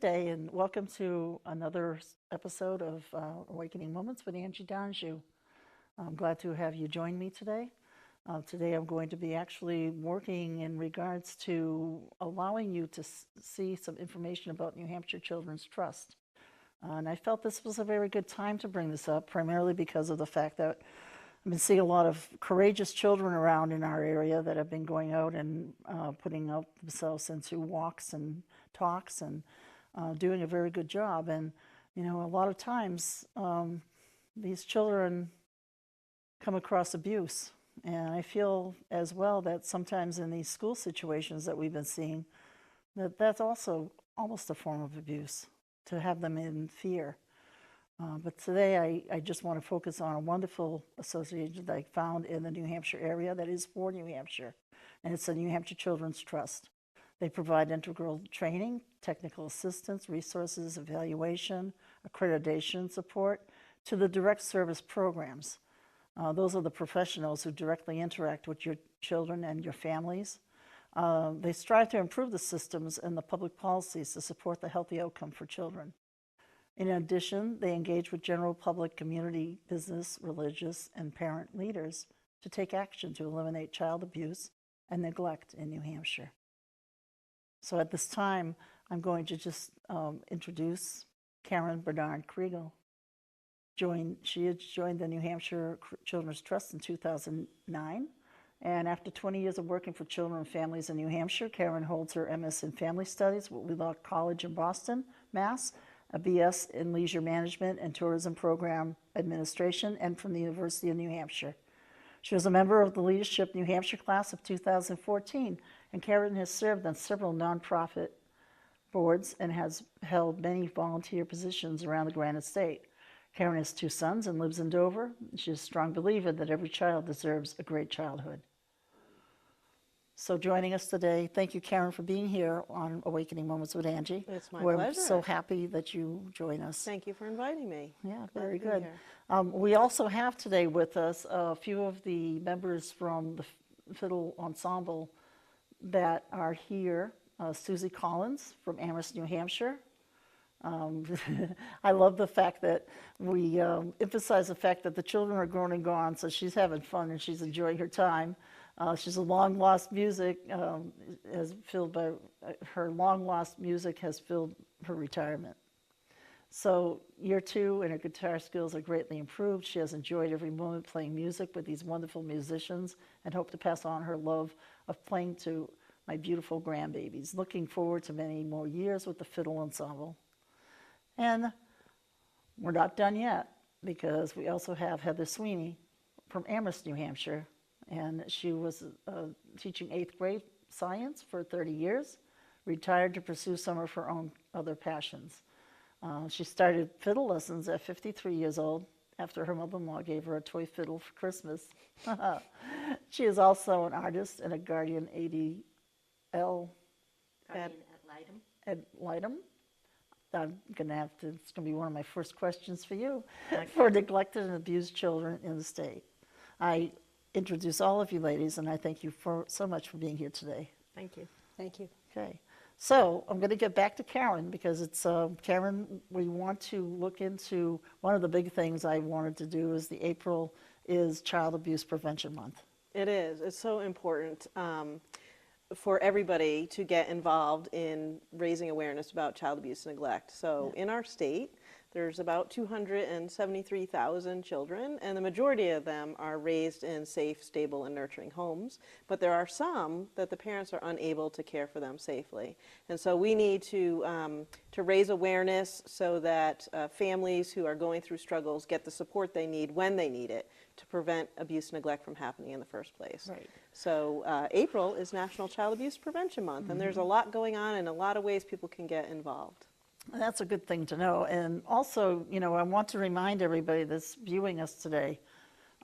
day, and welcome to another episode of Awakening Moments with Angie Donahue. I'm glad to have you join me today. Today I'm going to be actually working in regards to allowing you to see some information about New Hampshire Children's Trust. And I felt this was a very good time to bring this up, primarily because of the fact that I've been seeing a lot of courageous children around in our area that have been going out and putting out themselves into walks and talks and doing a very good job. And, you know, a lot of times these children come across abuse. And I feel as well that sometimes in these school situations that we've been seeing, that's also almost a form of abuse, to have them in fear. But today I just want to focus on a wonderful association that I found in the New Hampshire area that is for New Hampshire, and it's the New Hampshire Children's Trust. They provide integral training, technical assistance, resources, evaluation, accreditation support to the direct service programs. Those are the professionals who directly interact with your children and your families. They strive to improve the systems and the public policies to support the healthy outcome for children. In addition, they engage with general public, community, business, religious, and parent leaders to take action to eliminate child abuse and neglect in New Hampshire. So at this time, I'm going to just introduce Karen Bernard Kriegel. She had joined the New Hampshire Children's Trust in 2009. And after 20 years of working for children and families in New Hampshire, Karen holds her MS in Family Studies at Wheelock College in Boston, Mass., a BS in Leisure Management and Tourism Program Administration, and from the University of New Hampshire. She was a member of the Leadership New Hampshire class of 2014, and Karen has served on several nonprofit boards and has held many volunteer positions around the Granite State. Karen has 2 sons and lives in Dover. She's a strong believer that every child deserves a great childhood. So joining us today, thank you, Karen, for being here on Awakening Moments with Angie. It's my We're pleasure. So happy that you join us. Thank you for inviting me. Yeah, Glad very to be good. here. We also have today with us a few of the members from the Fiddle Ensemble that are here. Susie Collins from Amherst, New Hampshire. I love the fact that we emphasize the fact that the children are grown and gone, so she's having fun and she's enjoying her time. She's a long-lost music, her long-lost music has filled her retirement. So year 2 and her guitar skills are greatly improved. She has enjoyed every moment playing music with these wonderful musicians and hope to pass on her love of playing to my beautiful grandbabies. Looking forward to many more years with the Fiddle Ensemble. And we're not done yet, because we also have Heather Sweeney from Amherst, New Hampshire. And she was teaching 8th grade science for 30 years, retired to pursue some of her own other passions. She started fiddle lessons at 53 years old after her mother-in-law gave her a toy fiddle for Christmas. She is also an artist and a guardian ADL at Lytton. I'm going to have to, it's going to be one of my first questions for you, for neglected and abused children in the state. I introduce all of you ladies, and I thank you so much for being here today. Thank you. Thank you. Okay, so I'm going to get back to Karen, because it's, Karen, we want to look into, one of the big things I wanted to do is April is Child Abuse Prevention Month. It is. It's so important for everybody to get involved in raising awareness about child abuse and neglect. So in our state, there's about 273,000 children, and the majority of them are raised in safe, stable, and nurturing homes. But there are some that the parents are unable to care for them safely. And so we need to raise awareness so that families who are going through struggles get the support they need when they need it to prevent abuse and neglect from happening in the first place. Right. So April is National Child Abuse Prevention Month, and there's a lot going on and a lot of ways people can get involved. That's a good thing to know. And also, you know, I want to remind everybody that's viewing us today,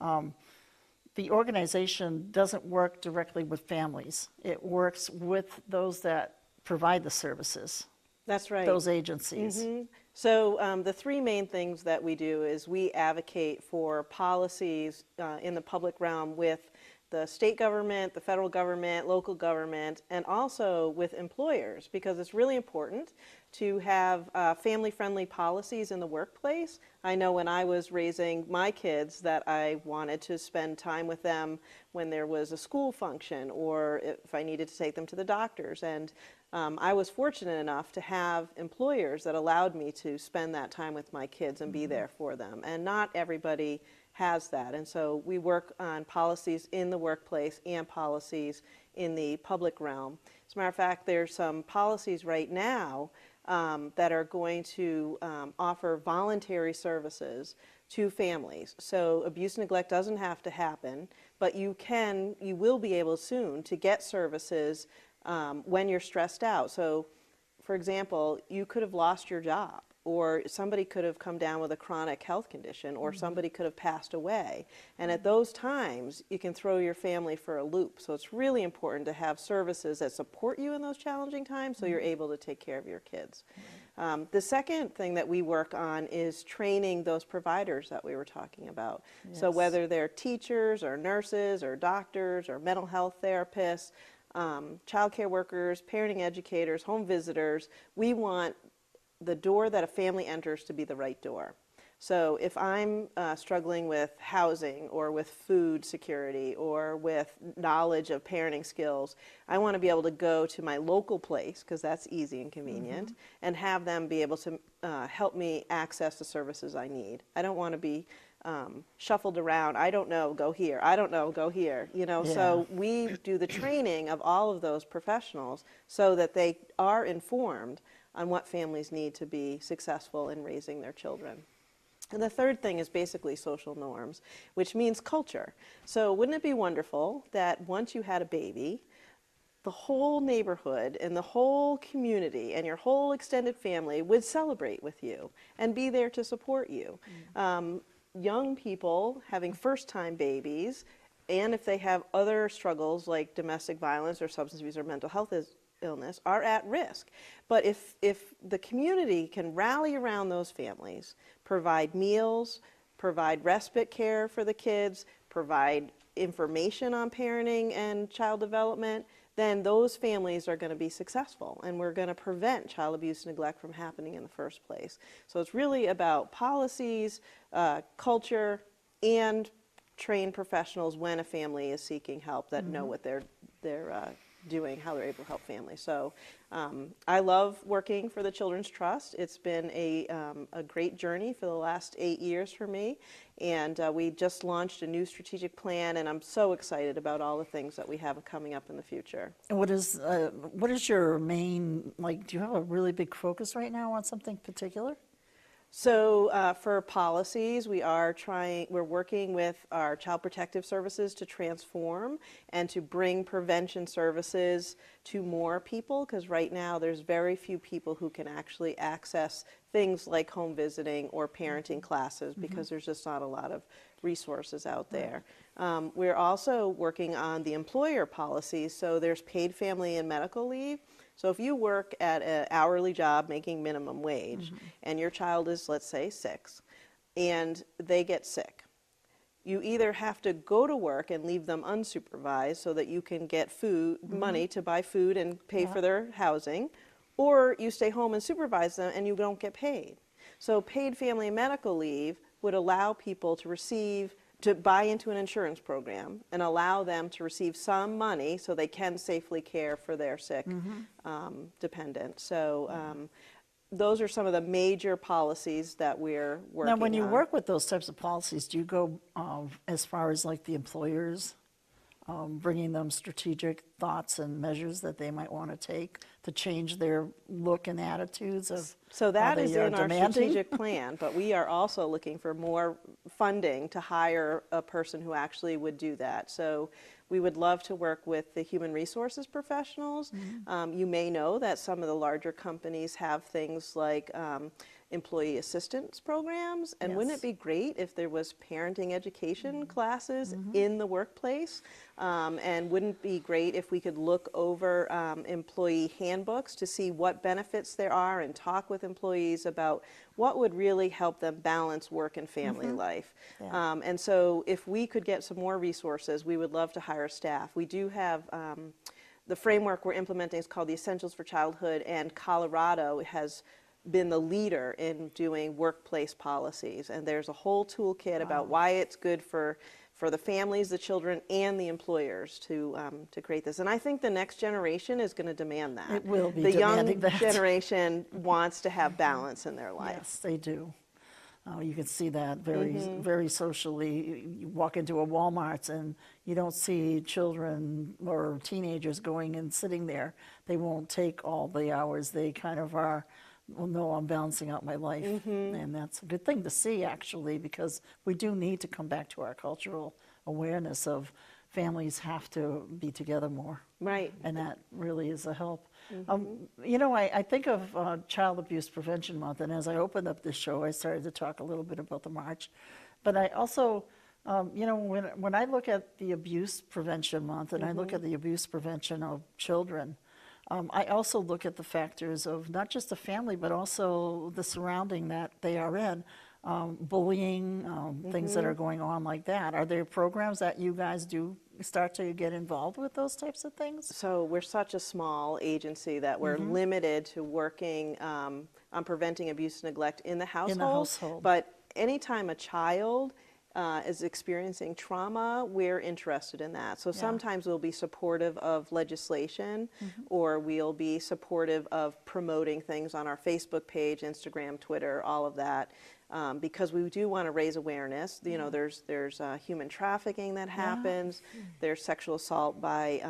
the organization doesn't work directly with families. It works with those that provide the services. That's right. Those agencies. Mm-hmm. So the 3 main things that we do is we advocate for policies in the public realm with the state government, the federal government, local government, and also with employers, because it's really important to have family-friendly policies in the workplace. I know when I was raising my kids that I wanted to spend time with them when there was a school function or if I needed to take them to the doctors. And I was fortunate enough to have employers that allowed me to spend that time with my kids and be there for them. And not everybody has that. And so we work on policies in the workplace and policies in the public realm. As a matter of fact, there's some policies right now that are going to offer voluntary services to families. So abuse and neglect doesn't have to happen, but you will be able soon to get services when you're stressed out. So, for example, you could have lost your job, or somebody could have come down with a chronic health condition, or somebody could have passed away. And at those times, you can throw your family for a loop. So it's really important to have services that support you in those challenging times so you're able to take care of your kids. The second thing that we work on is training those providers that we were talking about. Yes. So whether they're teachers or nurses or doctors or mental health therapists, child care workers, parenting educators, home visitors, we want the door that a family enters to be the right door. So if I'm struggling with housing or with food security or with knowledge of parenting skills, I want to be able to go to my local place, because that's easy and convenient, and have them be able to help me access the services I need. I don't want to be shuffled around. I don't know, go here. I don't know, go here. You know, so we do the training of all of those professionals so that they are informed on what families need to be successful in raising their children. And the third thing is basically social norms, which means culture. So wouldn't it be wonderful that once you had a baby, the whole neighborhood and the whole community and your whole extended family would celebrate with you and be there to support you? Young people having first-time babies, and if they have other struggles like domestic violence or substance abuse or mental health illness, are at risk. But if the community can rally around those families, provide meals, provide respite care for the kids, provide information on parenting and child development, then those families are going to be successful, and we're going to prevent child abuse and neglect from happening in the first place. So it's really about policies, culture, and trained professionals when a family is seeking help that know what they're doing, how they're able to help families. So I love working for the Children's Trust. It's been a great journey for the last 8 years for me, and we just launched a new strategic plan, and I'm so excited about all the things that we have coming up in the future. And what is your main, like, do you have a really big focus right now on something particular? So for policies, we're working with our Child Protective Services to transform and to bring prevention services to more people, because right now there's very few people who can actually access things like home visiting or parenting classes because there's just not a lot of resources out there. We're also working on the employer policies, so there's paid family and medical leave. So if you work at an hourly job making minimum wage and your child is, let's say, 6, and they get sick, you either have to go to work and leave them unsupervised so that you can get money to buy food and pay for their housing, or you stay home and supervise them and you don't get paid. So paid family and medical leave would allow people to buy into an insurance program and allow them to receive some money so they can safely care for their sick dependent. So those are some of the major policies that we're working on. Now, when you work with those types of policies, do you go as far as like the employers, bringing them strategic thoughts and measures that they might want to take to change their look and attitudes of So that how is they are in our demanding? strategic plan, but we are also looking for more funding to hire a person who actually would do that. So we would love to work with the human resources professionals. You may know that some of the larger companies have things like employee assistance programs. And wouldn't it be great if there was parenting education classes in the workplace? And wouldn't it be great if we could look over employee handbooks to see what benefits there are and talk with employees about what would really help them balance work and family life. Yeah. And so if we could get some more resources, we would love to hire staff. We do have the framework we're implementing is called the Essentials for Childhood, and Colorado has been the leader in doing workplace policies. And there's a whole toolkit about why it's good for the families, the children, and the employers to create this. And I think the next generation is going to demand that. It will be the demanding young that. generation wants to have balance in their life. Yes, they do. You can see that very socially. You walk into a Walmart and you don't see children or teenagers going and sitting there. They won't take all the hours. They kind of are, well, no, I'm balancing out my life. And that's a good thing to see, actually, because we do need to come back to our cultural awareness of families have to be together more. Right. And that really is a help. You know, I think of Child Abuse Prevention Month, and as I opened up this show, I started to talk a little bit about the march. But I also, you know, when I look at the Abuse Prevention Month and I look at the abuse prevention of children, I also look at the factors of not just the family, but also the surrounding that they are in. Bullying, things that are going on like that. Are there programs that you guys do start to get involved with those types of things? So we're such a small agency that we're limited to working on preventing abuse and neglect in the household. In the household. But anytime a child is experiencing trauma, we're interested in that. So sometimes we'll be supportive of legislation, or we'll be supportive of promoting things on our Facebook page, Instagram, Twitter, all of that. Because we do want to raise awareness. You know, there's human trafficking that happens. There's sexual assault by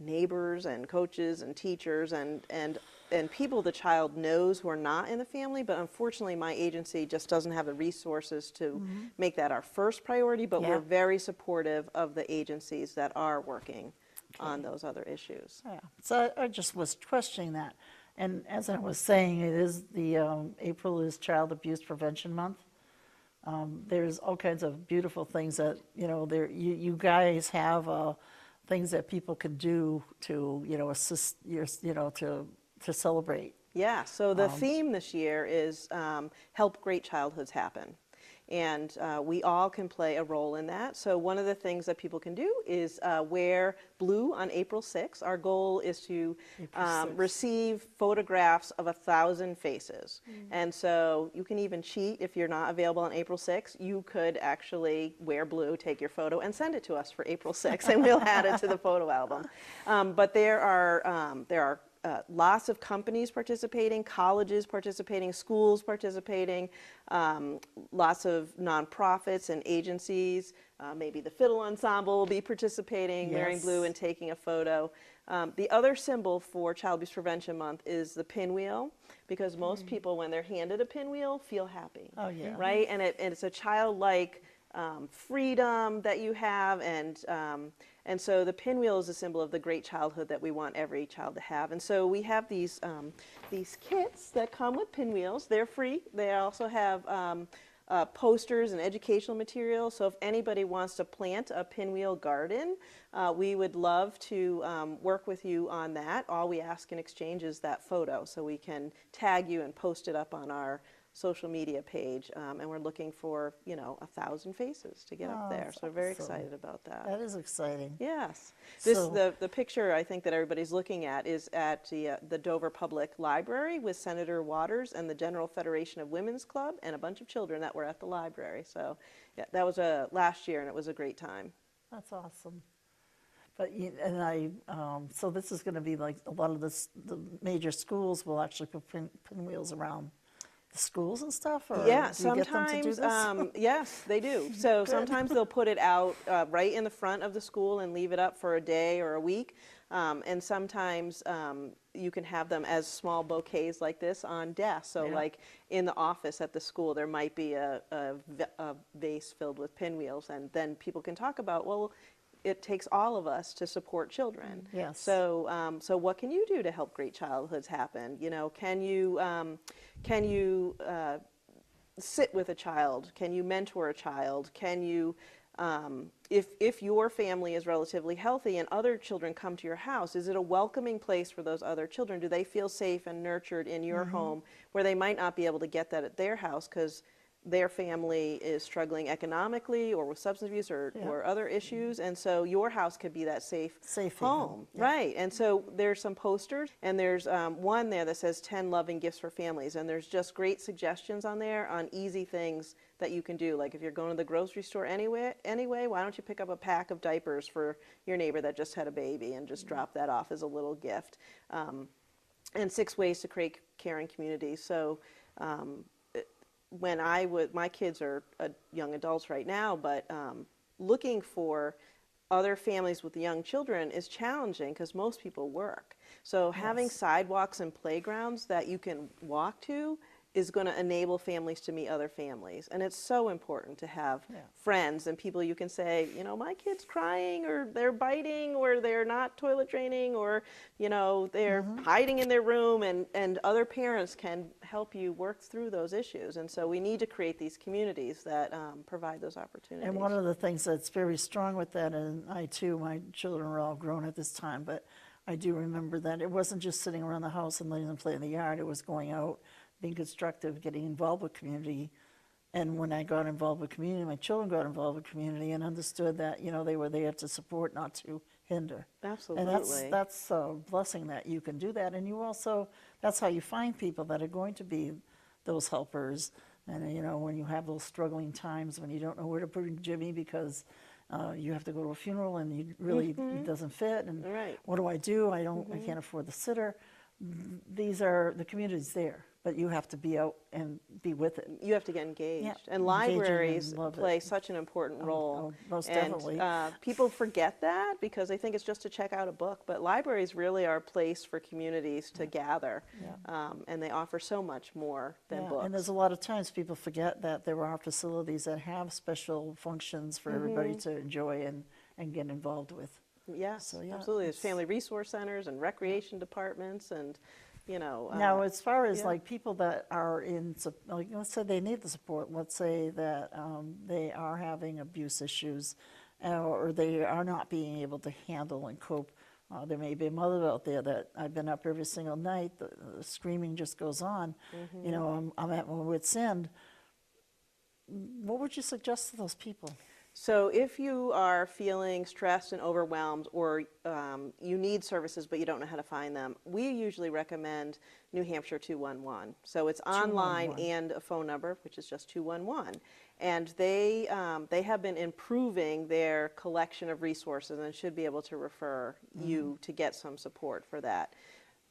neighbors and coaches and teachers and people the child knows who are not in the family. But unfortunately, my agency just doesn't have the resources to make that our first priority. But we're very supportive of the agencies that are working on those other issues. Yeah. So I just was questioning that. And as I was saying, it is the April is Child Abuse Prevention Month. There's all kinds of beautiful things that, you know, you guys have things that people can do to, you know, assist your, you know, to celebrate. Yeah, so the theme this year is help great childhoods happen. And we all can play a role in that. So one of the things that people can do is wear blue on April 6th. Our goal is to receive photographs of 1,000 faces. And so you can even cheat if you're not available on April 6th. You could actually wear blue, take your photo, and send it to us for April 6th, and we'll add it to the photo album. But there are lots of companies participating, colleges participating, schools participating, lots of nonprofits and agencies. Maybe the Fiddle Ensemble will be participating, wearing blue and taking a photo. The other symbol for Child Abuse Prevention Month is the pinwheel, because most people, when they're handed a pinwheel, feel happy. Oh, yeah. Right? And it's a childlike freedom that you have, and so the pinwheel is a symbol of the great childhood that we want every child to have. And so we have these kits that come with pinwheels. They're free. They also have posters and educational materials. So if anybody wants to plant a pinwheel garden, we would love to work with you on that. All we ask in exchange is that photo, so we can tag you and post it up on our social media page, and we're looking for, you know, 1,000 faces to get up there. So we're very excited about that. That is exciting. Yes. So, The picture I think that everybody's looking at is at the Dover Public Library with Senator Waters and the General Federation of Women's Club and a bunch of children that were at the library. So yeah, that was last year, and it was a great time. That's awesome. But so this is going to be like a lot of the major schools will actually put pinwheels around the schools and stuff? Or Yeah, do you get them to do sometimes, this? yes, they do. So sometimes they'll put it out right in the front of the school and leave it up for a day or a week. And sometimes you can have them as small bouquets like this on desks. So like in the office at the school, there might be a vase filled with pinwheels, and then people can talk about, well, it takes all of us to support children. Yes. So what can you do to help great childhoods happen? You know, can you sit with a child? Can you mentor a child? Can you, if your family is relatively healthy and other children come to your house, is it a welcoming place for those other children? Do they feel safe and nurtured in your home where they might not be able to get that at their house because their family is struggling economically or with substance abuse or other issues, and so your house could be that safe home. Yeah. Right. And so there's some posters, and there's one there that says 10 loving gifts for families, and there's just great suggestions on there on easy things that you can do. Like if you're going to the grocery store anyway, why don't you pick up a pack of diapers for your neighbor that just had a baby and just drop that off as a little gift. And 6 ways to create caring communities. So when my kids are young adults right now, but looking for other families with young children is challenging because most people work. So having sidewalks and playgrounds that you can walk to is going to enable families to meet other families. And it's so important to have friends and people you can say, you know, my kid's crying, or they're biting, or they're not toilet draining, or, you know, they're hiding in their room, and other parents can help you work through those issues. And so we need to create these communities that provide those opportunities. And one of the things that's very strong with that, and I too, my children are all grown at this time, but I do remember that it wasn't just sitting around the house and letting them play in the yard. It was going out, being constructive, getting involved with community. And when I got involved with community, my children got involved with community and understood that, you know, they were there to support, not to hinder. Absolutely. And that's a blessing that you can do that. And you also, that's how you find people that are going to be those helpers. And, you know, when you have those struggling times when you don't know where to put Jimmy because you have to go to a funeral and you really, it doesn't fit. And what do I do? I can't afford the sitter. These are, the community's there, but you have to be out and be with it. You have to get engaged. Yeah, and libraries play such an important role. Most definitely. People forget that because they think it's just to check out a book, but libraries really are a place for communities to gather, and they offer so much more than books. And there's a lot of times people forget that there are facilities that have special functions for everybody to enjoy and get involved with. Yes, So, absolutely. There's family resource centers and recreation departments, and you know. Now, as far as like people that are in, like let's say they need the support. Let's say that they are having abuse issues, or they are not being able to handle and cope. There may be a mother out there that I've been up every single night. The screaming just goes on. You know, I'm at my wit's end. What would you suggest to those people? So if you are feeling stressed and overwhelmed, or you need services but you don't know how to find them, we usually recommend New Hampshire 211. So it's online and a phone number, which is just 211. And they have been improving their collection of resources and should be able to refer you to get some support for that.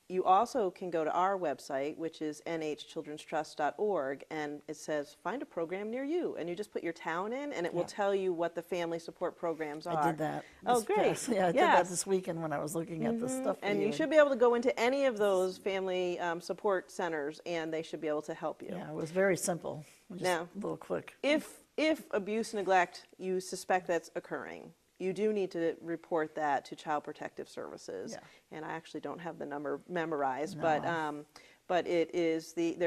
You also can go to our website, which is nhchildrenstrust.org, and it says, find a program near you. And you just put your town in, and it will tell you what the family support programs are. I did that. Oh, great. I did that this weekend when I was looking at the stuff. And you should be able to go into any of those family support centers, and they should be able to help you. Yeah, it was very simple. Just Now, a little quick. If abuse, neglect, you suspect that's occurring, you do need to report that to Child Protective Services. And I actually don't have the number memorized, but there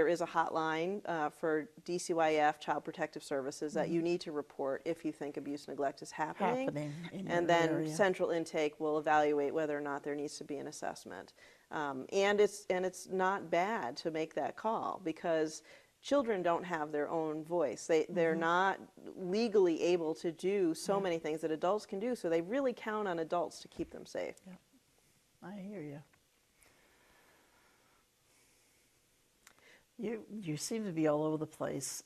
is a hotline for DCYF, Child Protective Services, that you need to report if you think abuse, neglect is happening in and your then area. Central Intake will evaluate whether or not there needs to be an assessment. And it's not bad to make that call, because children don't have their own voice. They're not legally able to do so many things that adults can do, so they really count on adults to keep them safe. Yeah, I hear you. You seem to be all over the place.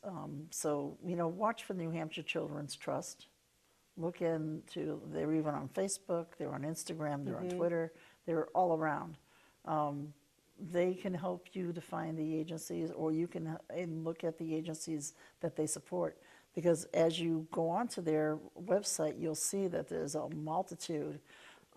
So, you know, watch for New Hampshire Children's Trust. Look into, they're even on Facebook, they're on Instagram, they're on Twitter, they're all around. They can help you to find the agencies, or you can look at the agencies that they support. Because as you go onto their website, you'll see that there's a multitude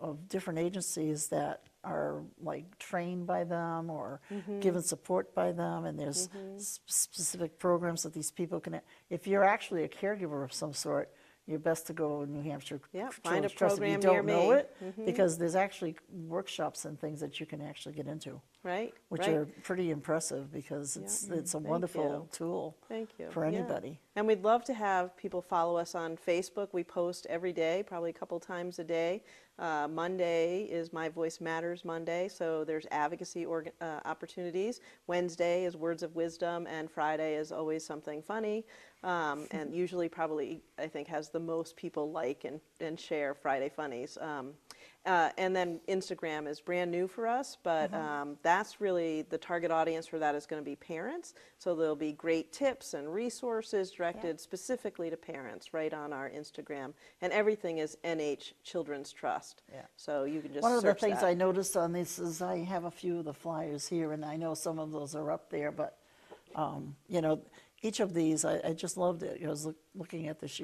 of different agencies that are like trained by them or given support by them, and there's specific programs that these people can. If you're actually a caregiver of some sort, you're best to go New Hampshire Yeah, find a Children's Trust if you program don't near know me. it, because there's actually workshops and things that you can actually get into, Right, which right. are pretty impressive because it's a Thank wonderful you. tool Thank you. for Yeah. anybody. And we'd love to have people follow us on Facebook. We post every day, probably a couple times a day. Monday is My Voice Matters Monday, so there's advocacy opportunities. Wednesday is Words of Wisdom, and Friday is always something funny. And usually probably, I think, has the most people like and share Friday Funnies. And then Instagram is brand new for us, but that's really the target audience for that is going to be parents. So there'll be great tips and resources directed specifically to parents right on our Instagram. And everything is NH Children's Trust. Yeah. So you can just One of the search things that. I noticed on this is I have a few of the flyers here, and I know some of those are up there, but, you know, each of these, I just loved it. I was looking at this,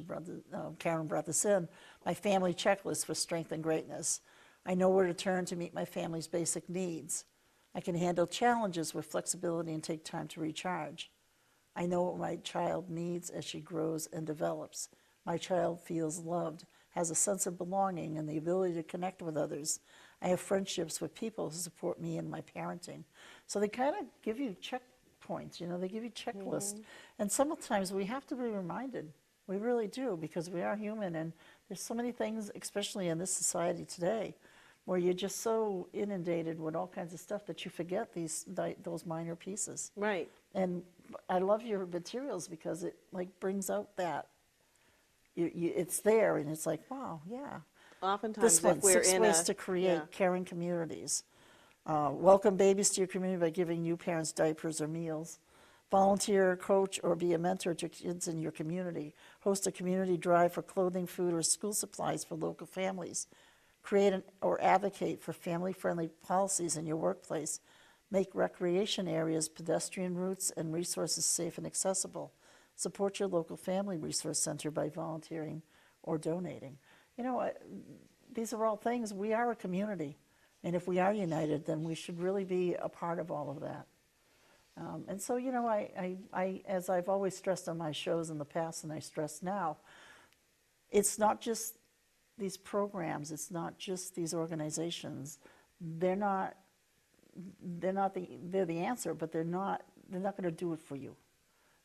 Karen brought this in, my family checklist for strength and greatness. I know where to turn to meet my family's basic needs. I can handle challenges with flexibility and take time to recharge. I know what my child needs as she grows and develops. My child feels loved, has a sense of belonging, and the ability to connect with others. I have friendships with people who support me in my parenting. So they kind of give you checkpoints, you know, they give you checklists. And sometimes we have to be reminded. We really do, because we are human, and there's so many things, especially in this society today, where you're just so inundated with all kinds of stuff that you forget those minor pieces. Right. And I love your materials because it like brings out that it's there, and it's like, wow, yeah. Oftentimes, This one, if we're 6 in ways a to create yeah. caring communities. Welcome babies to your community by giving new parents diapers or meals. Volunteer, coach, or be a mentor to kids in your community. Host a community drive for clothing, food, or school supplies for local families. Create or advocate for family-friendly policies in your workplace. Make recreation areas, pedestrian routes, and resources safe and accessible. Support your local family resource center by volunteering or donating. You know, these are all things, we are a community. And if we are united, then we should really be a part of all of that. And so, you know, I, as I've always stressed on my shows in the past, and I stress now, it's not just these programs, it's not just these organizations. They're the answer, but they're not going to do it for you.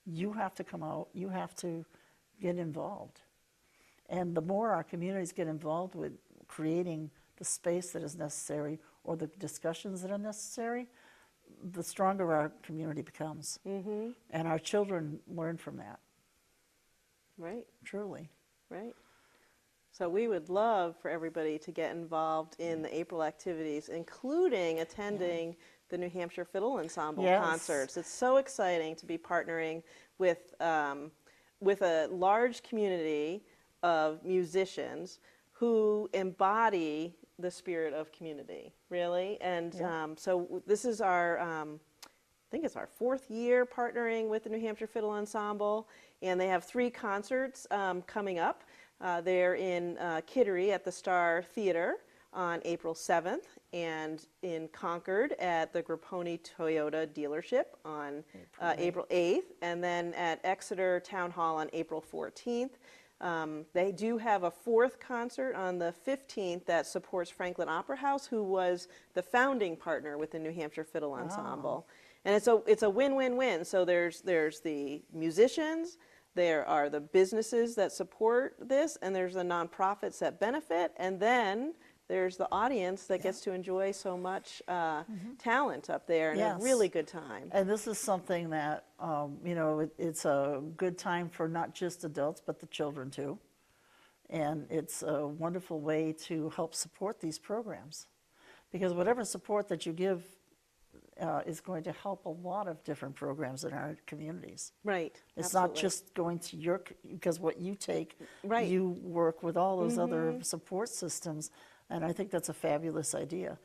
You have to come out, you have to get involved. And the more our communities get involved with creating the space that is necessary or the discussions that are necessary, the stronger our community becomes. And our children learn from that. Right. Truly. Right. So we would love for everybody to get involved in the April activities, including attending the New Hampshire Fiddle Ensemble concerts. It's so exciting to be partnering with a large community of musicians who embody the spirit of community, really. And so this is our, I think it's our 4th year partnering with the New Hampshire Fiddle Ensemble, and they have 3 concerts coming up. They're in Kittery at the Star Theater on April 7th, and in Concord at the Grapponi Toyota dealership on April 8th, and then at Exeter Town Hall on April 14th. They do have a 4th concert on the 15th that supports Franklin Opera House, who was the founding partner with the New Hampshire Fiddle Ensemble. And it's a win-win-win. So there's the musicians, there are the businesses that support this, and there's the nonprofits that benefit, and then there's the audience that gets to enjoy so much talent up there and a really good time. And this is something that, you know, it's a good time for not just adults, but the children too. And it's a wonderful way to help support these programs. Because whatever support that you give is going to help a lot of different programs in our communities. Right. It's not just going to your, because what you take, you work with all those other support systems, and I think that's a fabulous idea.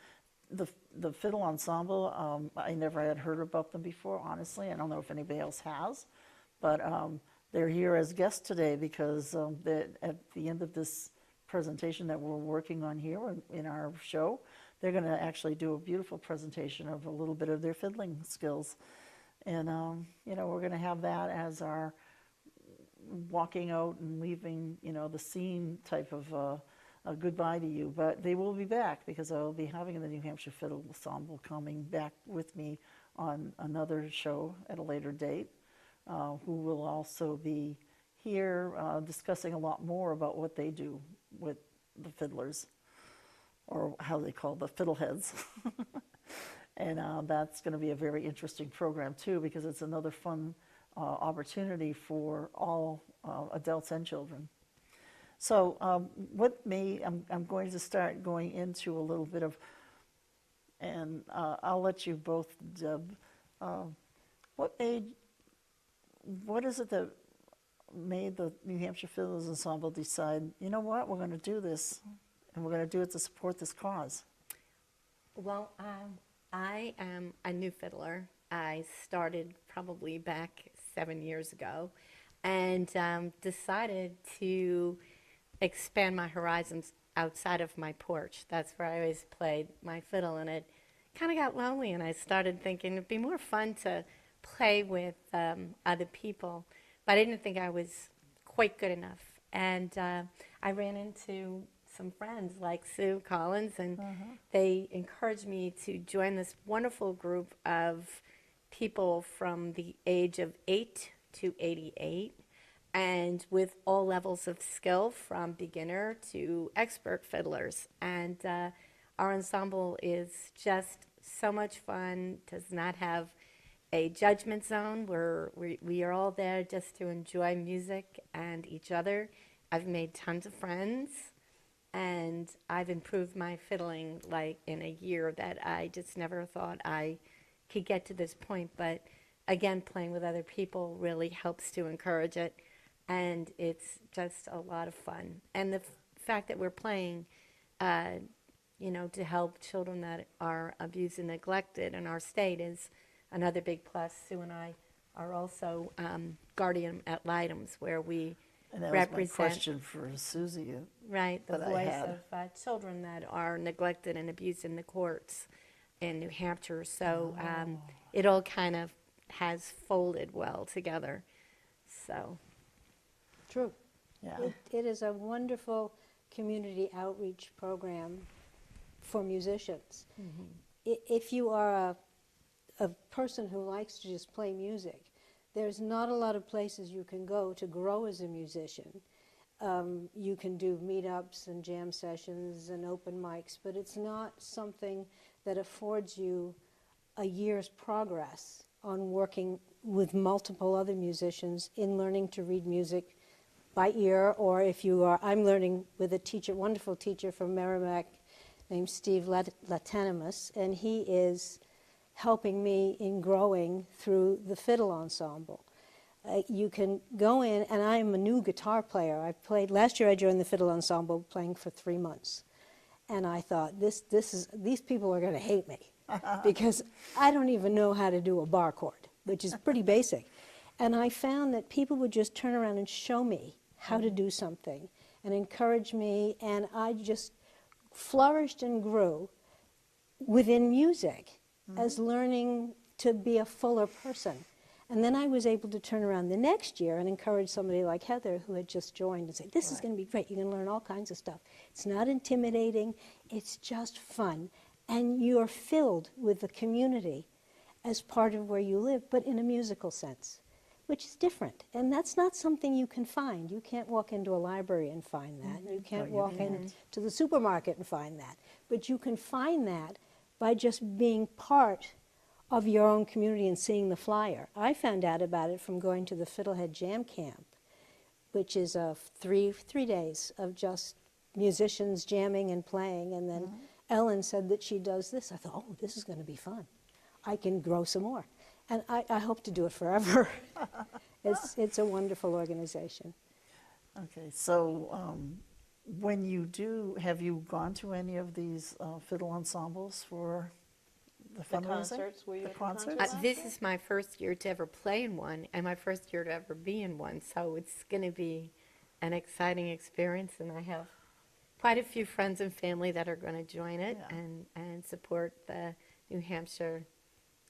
The Fiddle Ensemble, I never had heard about them before, honestly. I don't know if anybody else has, but they're here as guests today because at the end of this presentation that we're working on here in our show, they're going to actually do a beautiful presentation of a little bit of their fiddling skills. And, you know, we're going to have that as our walking out and leaving, the scene type of a goodbye to you. But they will be back because I will be having the New Hampshire Fiddle Ensemble coming back with me on another show at a later date, who will also be here discussing a lot more about what they do with the fiddlers, or how they call the fiddleheads. And that's going to be a very interesting program too, because it's another fun opportunity for all adults and children. So I'm going to start going into a little bit of, and I'll let you both, Deb, what is it that made the New Hampshire Fiddlers Ensemble decide, you know what, we're going to do this, and we're going to do it to support this cause? Well, I am a new fiddler. I started probably back 7 years ago, and decided to expand my horizons outside of my porch. That's where I always played my fiddle, and it kind of got lonely, and I started thinking it'd be more fun to play with other people, but I didn't think I was quite good enough. And I ran into some friends like Sue Collins, and they encouraged me to join this wonderful group of people from the age of 8 to 88, and with all levels of skill from beginner to expert fiddlers. And our ensemble is just so much fun, does not have a judgment zone. We are all there just to enjoy music and each other. I've made tons of friends, and I've improved my fiddling like in a year that I just never thought I could get to this point. But again, playing with other people really helps to encourage it, and it's just a lot of fun. And the fact that we're playing, to help children that are abused and neglected in our state is another big plus. Sue and I are also guardian ad litems, where we And that represent, was my question for Susie. right, the that I voice had. of children that are neglected and abused in the courts in New Hampshire. So it all kind of has folded well together. So True. Yeah. It is a wonderful community outreach program for musicians. If you are a person who likes to just play music, there's not a lot of places you can go to grow as a musician. You can do meetups and jam sessions and open mics, but it's not something that affords you a year's progress on working with multiple other musicians in learning to read music by ear, or if you are, I'm learning with a teacher, wonderful teacher from Merrimack named Steve Latanimus, and he is helping me in growing through the fiddle ensemble. You can go in, and I am a new guitar player. Last year I joined the fiddle ensemble playing for 3 months. And I thought, these people are going to hate me because I don't even know how to do a bar chord, which is pretty basic. And I found that people would just turn around and show me how to do something and encourage me, and I just flourished and grew within music as learning to be a fuller person. And then I was able to turn around the next year and encourage somebody like Heather, who had just joined, and say, this is going to be great. You're going to learn all kinds of stuff. It's not intimidating. It's just fun. And you're filled with the community as part of where you live, but in a musical sense, which is different. And that's not something you can find. You can't walk into a library and find that. You can't walk into the supermarket and find that. But you can find that by just being part of your own community and seeing the flyer. I found out about it from going to the Fiddlehead Jam Camp, which is 3 days of just musicians jamming and playing. And then Ellen said that she does this. I thought, oh, this is going to be fun. I can grow some more. And I hope to do it forever. It's a wonderful organization. Okay, so when you do, have you gone to any of these fiddle ensembles for the fundraising? concerts? Were you The at the concerts? concerts? this is my first year to ever play in one, and my first year to ever be in one. So it's going to be an exciting experience, and I have quite a few friends and family that are going to join it and support the New Hampshire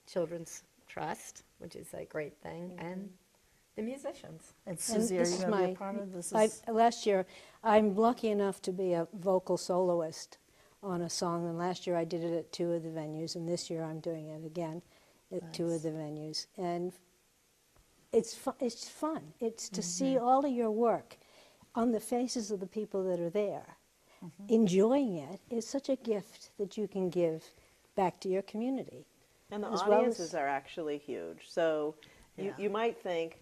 Children's Trust, which is a great thing. And the musicians. And And Susie, are this you is going to be my- a part of this? Last year, I'm lucky enough to be a vocal soloist on a song, and last year I did it at 2 of the venues, and this year I'm doing it again at 2 of the venues. And it's fun. It's to see all of your work on the faces of the people that are there. Enjoying it is such a gift that you can give back to your community. And the as well audiences as- are actually huge. So Yeah. you might think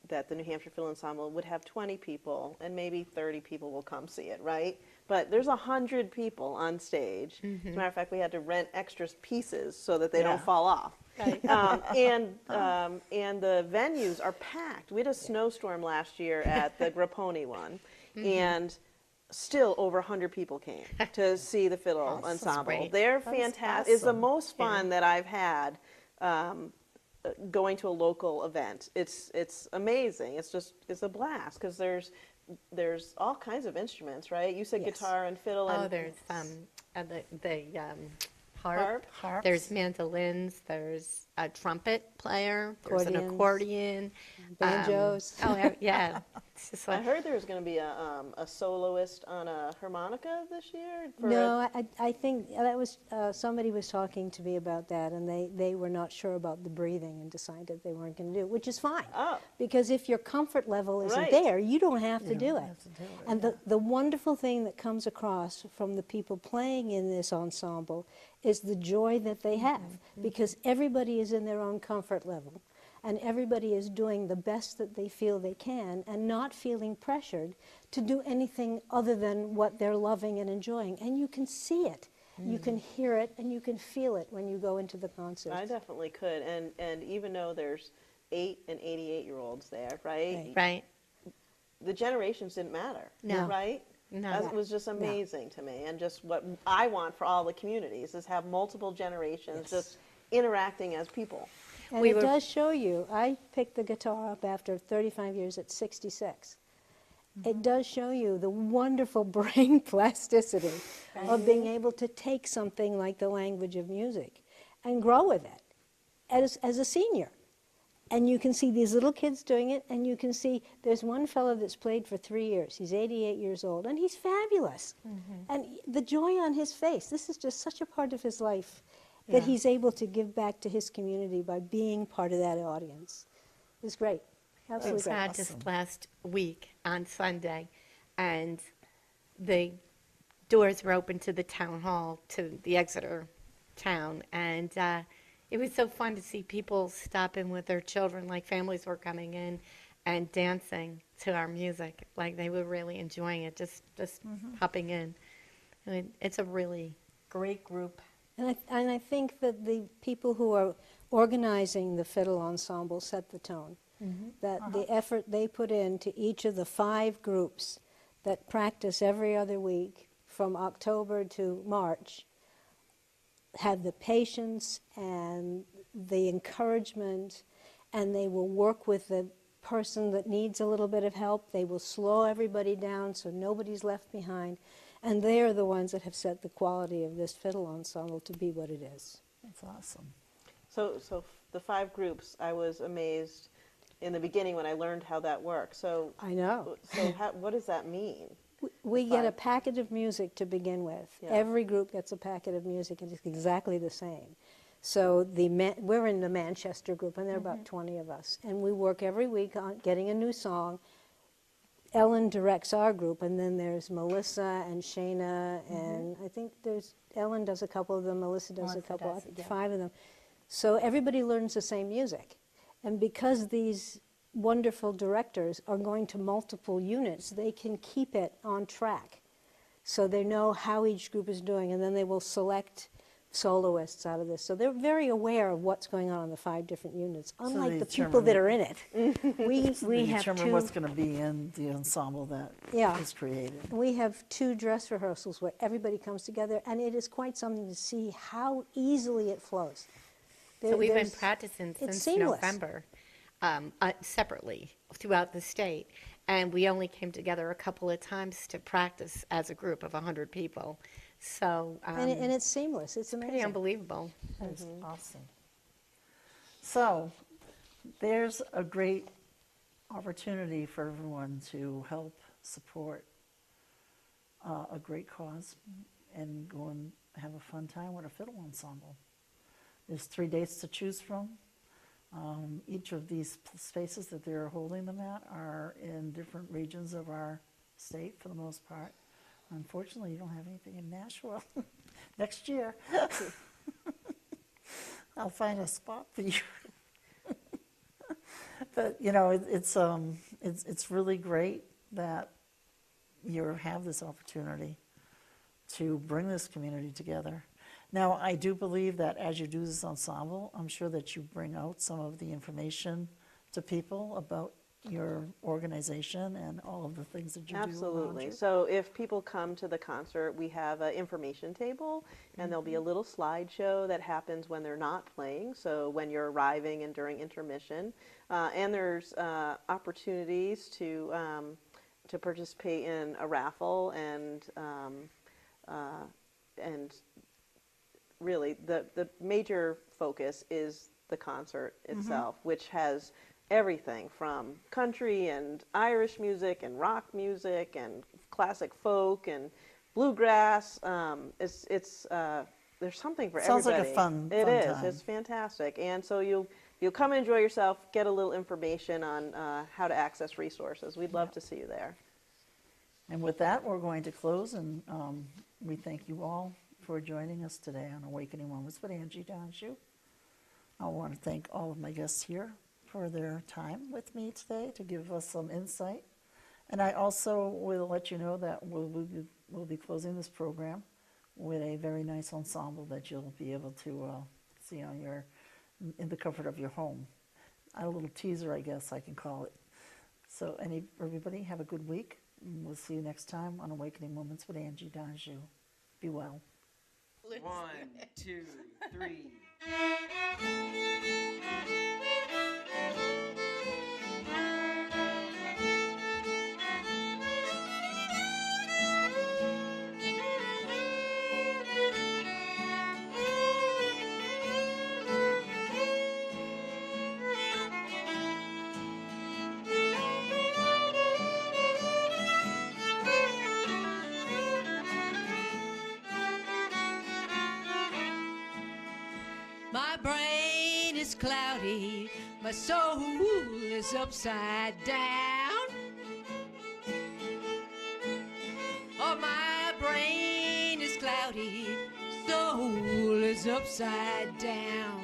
that the New Hampshire Fiddle Ensemble would have 20 people and maybe 30 people will come see it, right? But there's 100 people on stage. As a matter of fact, we had to rent extra pieces so that they Yeah. don't fall off. Right. And the venues are packed. We had a snowstorm last year at the Grapponi one, and still over 100 people came to see the fiddle ensemble. great. They're That's fantastic. It's the awesome. most fun that I've had going to a local event. It's amazing. It's a blast because there's all kinds of instruments, right? You said Yes. guitar and fiddle and Oh, there's the harp. Harps. There's mandolins. There's a trumpet player. There's an Accordions. accordion. Banjos. Yeah. It's just I like, heard there was going to be a soloist on a harmonica this year. No, I think that was somebody was talking to me about that, and they were not sure about the breathing and decided they weren't going to do it, which is fine. Oh. Because if your comfort level isn't Right. there, you don't have to You do don't it. have to do it, And the wonderful thing that comes across from the people playing in this ensemble is the joy that they have, because everybody is in their own comfort level. And everybody is doing the best that they feel they can and not feeling pressured to do anything other than what they're loving and enjoying. And you can see it, you can hear it, and you can feel it when you go into the concert. I definitely could. And even though there's 8 and 88-year-olds there, right? right. The generations didn't matter, No. right? No. It was just amazing to me. And just what I want for all the communities is have multiple generations just interacting as people. And We it were- does show you, I picked the guitar up after 35 years at 66. It does show you the wonderful brain plasticity of being able to take something like the language of music and grow with it as a senior. And you can see these little kids doing it, and you can see there's one fellow that's played for 3 years. He's 88 years old, and he's fabulous. And the joy on his face, this is just such a part of his life that he's able to give back to his community by being part of that audience. It's great. Absolutely We great. had just last week on Sunday, and the doors were open to the town hall, to the Exeter town, and it was so fun to see people stop in with their children, like families were coming in and dancing to our music, like they were really enjoying it, just popping in. I mean, it's a really great group. And I think that the people who are organizing the fiddle ensemble set the tone. That the effort they put into each of the 5 groups that practice every other week from October to March have the patience and the encouragement, and they will work with the person that needs a little bit of help. They will slow everybody down so nobody's left behind. And they are the ones that have set the quality of this fiddle ensemble to be what it is. That's awesome. So the 5 groups, I was amazed in the beginning when I learned how that works. So I know. what does that mean? We get a 5. packet of music to begin with. Yeah. Every group gets a packet of music, and it's exactly the same. So we're in the Manchester group, and there are about 20 of us. And we work every week on getting a new song. Ellen directs our group, and then there's Melissa and Shayna, and I think Ellen does a couple of them, Melissa does a Melissa couple, does, yeah. 5 of them. So everybody learns the same music. And because these wonderful directors are going to multiple units, they can keep it on track. So they know how each group is doing, and then they will select soloists out of this. So they're very aware of what's going on in the 5 different units, unlike they the people that are in it. we We have determine 2. what's going to be in the ensemble that Yeah. is created. We have 2 dress rehearsals where everybody comes together, and it is quite something to see how easily it flows. So we've been There's- practicing it's since seamless. November, separately throughout the state, and we only came together a couple of times to practice as a group of 100 people. So and it's seamless. It's pretty amazing. unbelievable. That's awesome. So there's a great opportunity for everyone to help support a great cause and go and have a fun time with a fiddle ensemble. There's 3 dates to choose from. Each of these spaces that they're holding them at are in different regions of our state for the most part. Unfortunately, you don't have anything in Nashville. Next year, I'll find a spot for you. But you know, it's really great that you have this opportunity to bring this community together. Now, I do believe that as you do this ensemble, I'm sure that you bring out some of the information to people about your organization and all of the things that you do around Absolutely. you. So if people come to the concert, we have an information table, and there'll be a little slideshow that happens when they're not playing, so when you're arriving and during intermission. And there's opportunities to participate in a raffle, and really the major focus is the concert itself, which has everything from country and Irish music and rock music and classic folk and bluegrass. There's something for Sounds like a everybody. fun It is. time. It's fantastic. And so you'll come enjoy yourself, get a little information on how to access resources. We'd love to see you there. And with that, we're going to close, and we thank you all for joining us today on Awakening Moments with Angie Donahue. I want to thank all of my guests here for their time with me today to give us some insight. And I also will let you know that we'll be closing this program with a very nice ensemble that you'll be able to see in the comfort of your home. A little teaser, I guess I can call it. So everybody have a good week. We'll see you next time on Awakening Moments with Angie Donahue. Be well. 1, 2, 3. My brain is cloudy, my soul is upside down. Oh, my brain is cloudy, soul is upside down.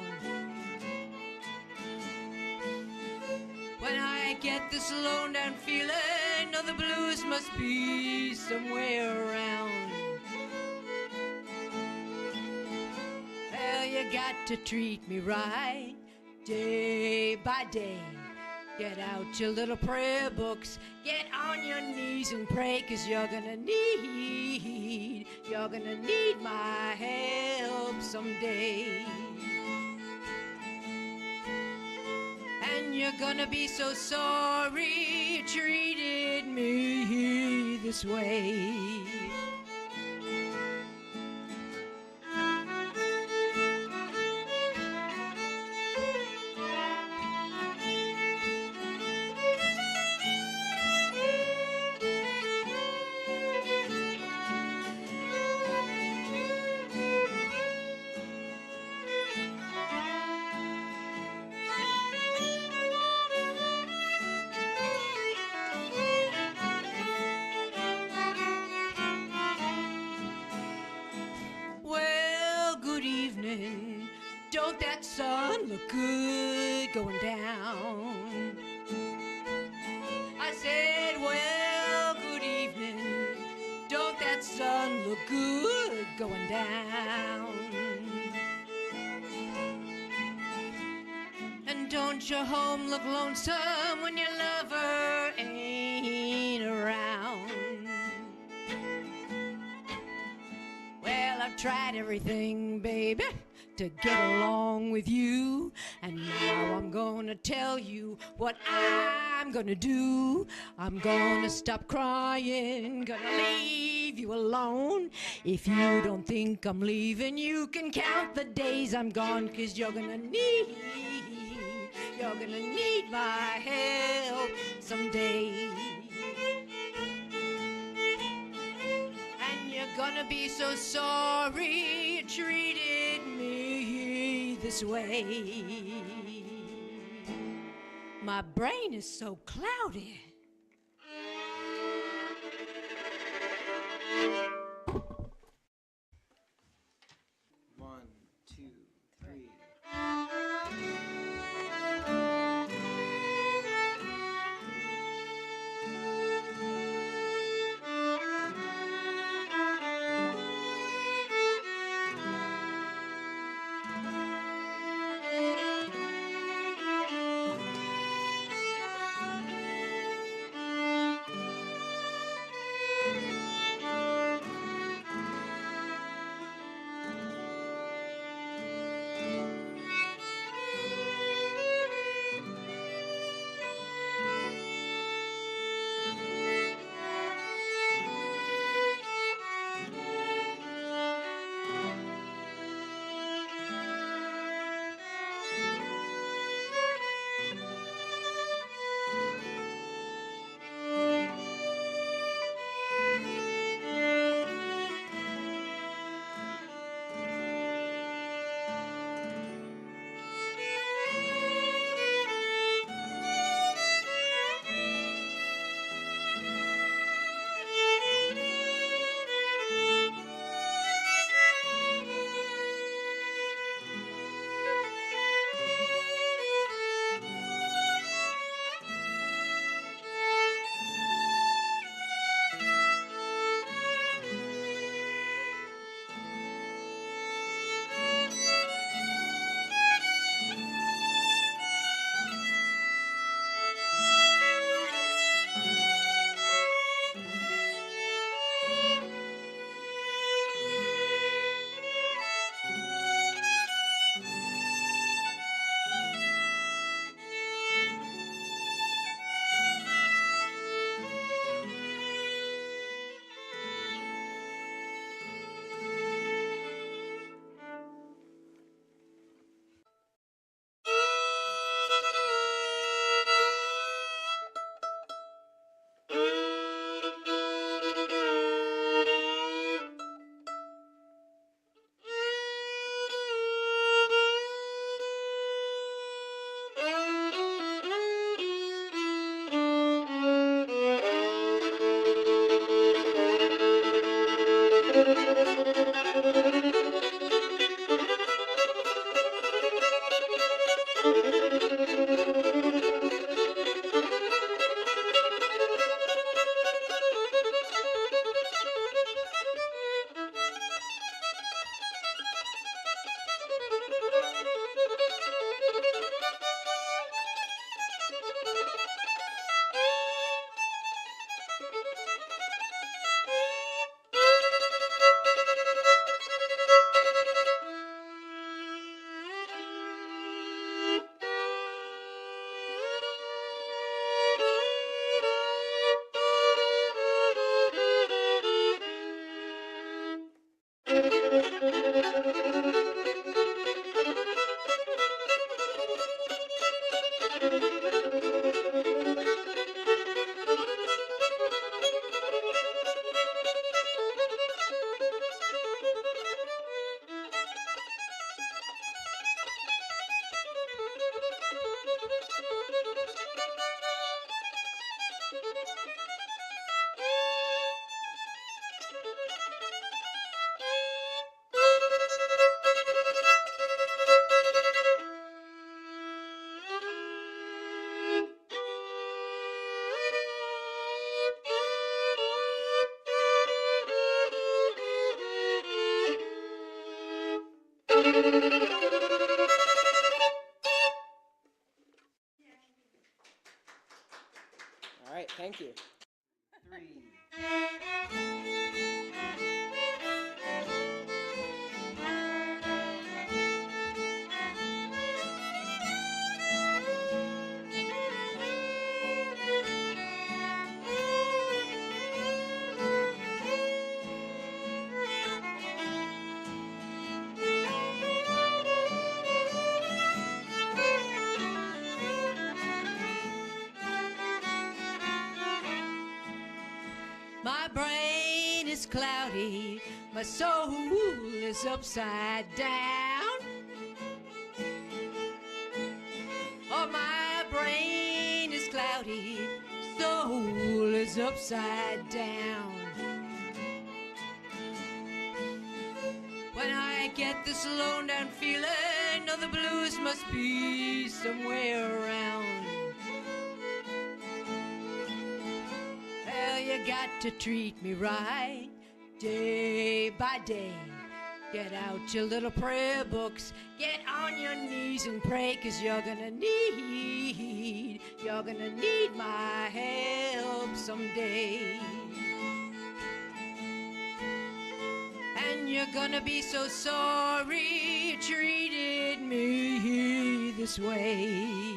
When I get this lone down feeling, oh, the blues must be somewhere around. Well, you got to treat me right, day by day. Get out your little prayer books, get on your knees and pray, 'cause you're gonna need my help someday. And you're gonna be so sorry you treated me this way. Don't that sun look good going down? I said, well, good evening. Don't that sun look good going down? And don't your home look lonesome when your lover ain't around? Well, I've tried everything, baby, to get along with you, and now I'm gonna tell you what I'm gonna do. I'm gonna stop crying, gonna leave you alone. If you don't think I'm leaving, you can count the days I'm gone, 'cause you're gonna you're gonna need my help someday. And you're gonna be so sorry you treated me this way. My brain is so cloudy. One, two, three. All right, thank you. Three. My soul is upside down. Oh, my brain is cloudy, soul is upside down. When I get this lone down feeling, oh, the blues must be somewhere around. Well, you got to treat me right, day by day. Get out your little prayer books, get on your knees and pray, 'cause you're gonna need my help someday. And you're gonna be so sorry you treated me this way.